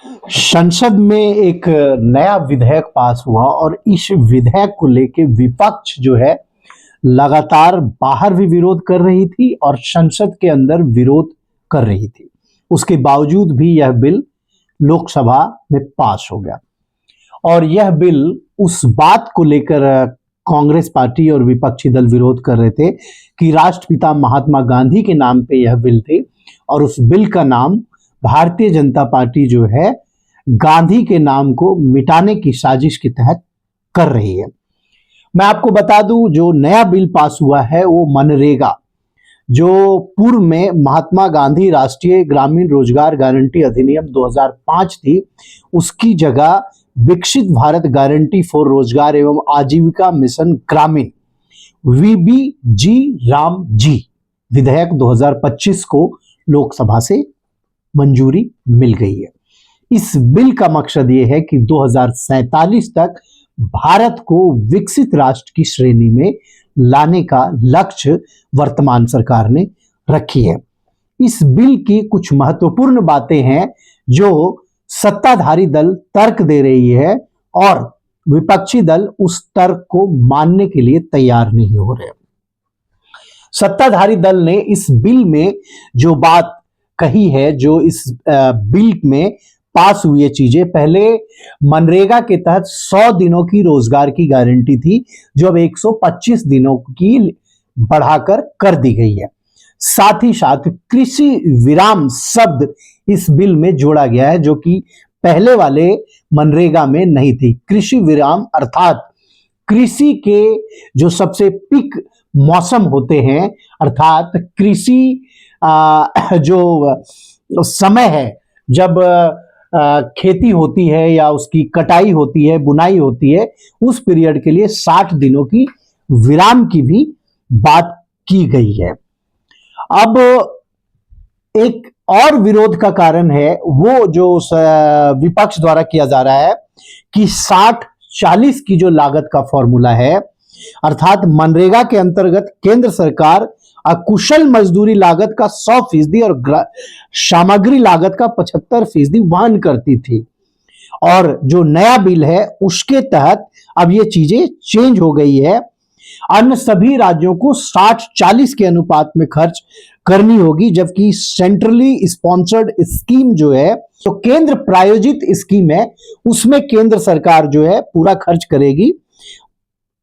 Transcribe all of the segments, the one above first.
संसद में एक नया विधेयक पास हुआ और इस विधेयक को लेके विपक्ष जो है लगातार बाहर भी विरोध कर रही थी और संसद के अंदर विरोध कर रही थी। उसके बावजूद भी यह बिल लोकसभा में पास हो गया और यह बिल उस बात को लेकर कांग्रेस पार्टी और विपक्षी दल विरोध कर रहे थे कि राष्ट्रपिता महात्मा गांधी के नाम पे यह बिल थे और उस बिल का नाम भारतीय जनता पार्टी जो है गांधी के नाम को मिटाने की साजिश के तहत कर रही है। मैं आपको बता दूं, जो नया बिल पास हुआ है वो मनरेगा, जो पूर्व में महात्मा गांधी राष्ट्रीय ग्रामीण रोजगार गारंटी अधिनियम 2005 थी, उसकी जगह विकसित भारत गारंटी फॉर रोजगार एवं आजीविका मिशन ग्रामीण VBG राम जी विधेयक 2025 को लोकसभा से मंजूरी मिल गई है। इस बिल का मकसद ये है कि 2047 तक भारत को विकसित राष्ट्र की श्रेणी में लाने का लक्ष्य वर्तमान सरकार ने रखी है। इस बिल की कुछ महत्वपूर्ण बातें हैं जो सत्ताधारी दल तर्क दे रही है और विपक्षी दल उस तर्क को मानने के लिए तैयार नहीं हो रहे। सत्ताधारी दल ने इस बिल में जो बात कही है, जो इस बिल में पास हुई है चीजें, पहले मनरेगा के तहत 100 दिनों की रोजगार की गारंटी थी जो अब 125 दिनों की बढ़ाकर कर दी गई है। साथ ही साथ कृषि विराम शब्द इस बिल में जोड़ा गया है जो कि पहले वाले मनरेगा में नहीं थी। कृषि विराम अर्थात कृषि के जो सबसे पीक मौसम होते हैं, अर्थात कृषि जो समय है जब खेती होती है या उसकी कटाई होती है, बुनाई होती है, उस पीरियड के लिए 60 दिनों की विराम की भी बात की गई है। अब एक और विरोध का कारण है वो जो विपक्ष द्वारा किया जा रहा है कि 60-40 की जो लागत का फॉर्मूला है, अर्थात मनरेगा के अंतर्गत केंद्र सरकार अकुशल मजदूरी लागत का 100% और सामग्री लागत का 75% वहन करती थी, और जो नया बिल है उसके तहत अब ये चीजें चेंज हो गई है। अन्य सभी राज्यों को 60-40 के अनुपात में खर्च करनी होगी, जबकि सेंट्रली स्पॉन्सर्ड स्कीम जो है, तो केंद्र प्रायोजित स्कीम है, उसमें केंद्र सरकार जो है पूरा खर्च करेगी,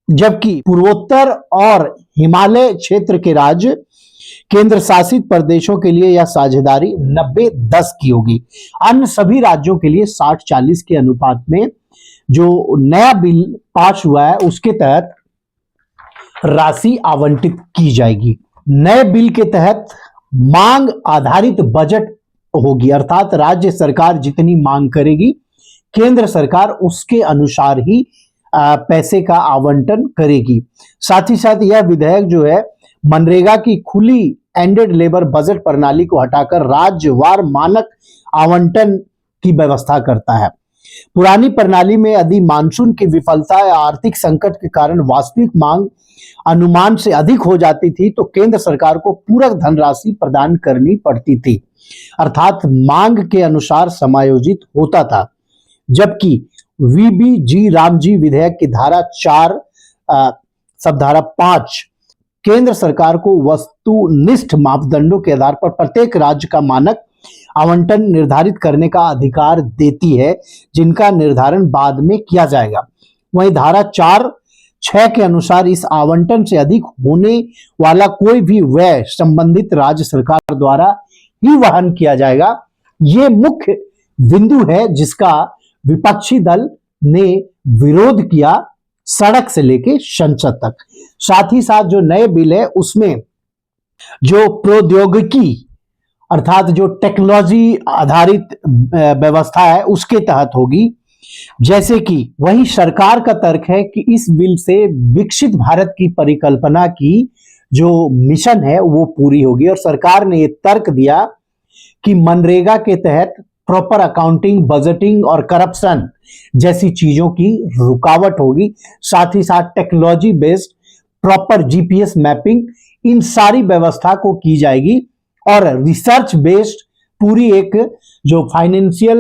जबकि पूर्वोत्तर और हिमालय क्षेत्र के राज्य केंद्र शासित प्रदेशों के लिए यह साझेदारी 90-10 की होगी। अन्य सभी राज्यों के लिए 60-40 के अनुपात में जो नया बिल पास हुआ है उसके तहत राशि आवंटित की जाएगी। नए बिल के तहत मांग आधारित बजट होगी, अर्थात राज्य सरकार जितनी मांग करेगी केंद्र सरकार उसके अनुसार ही पैसे का आवंटन करेगी। साथ ही साथ यह विधेयक जो है मनरेगा की खुली एंडेड लेबर बजट प्रणाली को हटाकर राज्यवार मानक आवंटन की व्यवस्था करता है। पुरानी प्रणाली में यदि मानसून की विफलता या आर्थिक संकट के कारण वास्तविक मांग अनुमान से अधिक हो जाती थी तो केंद्र सरकार को पूरक धनराशि प्रदान करनी पड़ती थी, अर्थात मांग के अनुसार समायोजित होता था। जबकि VBG राम जी विधेयक की धारा 4 सबधारा 5 केंद्र सरकार को वस्तुनिष्ठ मापदंडों के आधार पर प्रत्येक राज्य का मानक आवंटन निर्धारित करने का अधिकार देती है, जिनका निर्धारण बाद में किया जाएगा। वहीं धारा 4(6) के अनुसार इस आवंटन से अधिक होने वाला कोई भी व्यय संबंधित राज्य सरकार द्वारा ही वहन किया जाएगा। ये मुख्य बिंदु है जिसका विपक्षी दल ने विरोध किया सड़क से लेके संसद तक। साथ ही साथ जो नए बिल है उसमें जो प्रौद्योगिकी अर्थात जो टेक्नोलॉजी आधारित व्यवस्था है उसके तहत होगी, जैसे कि वही सरकार का तर्क है कि इस बिल से विकसित भारत की परिकल्पना की जो मिशन है वो पूरी होगी, और सरकार ने ये तर्क दिया कि मनरेगा के तहत प्रॉपर अकाउंटिंग, बजटिंग और करप्शन जैसी चीजों की रुकावट होगी। साथ ही साथ technology based proper GPS mapping, इन सारी व्यवस्था को की जाएगी और रिसर्च बेस्ड पूरी एक जो फाइनेंशियल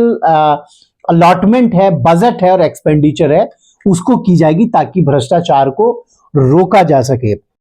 अलॉटमेंट है, बजट है और एक्सपेंडिचर है, उसको की जाएगी ताकि भ्रष्टाचार को रोका जा सके।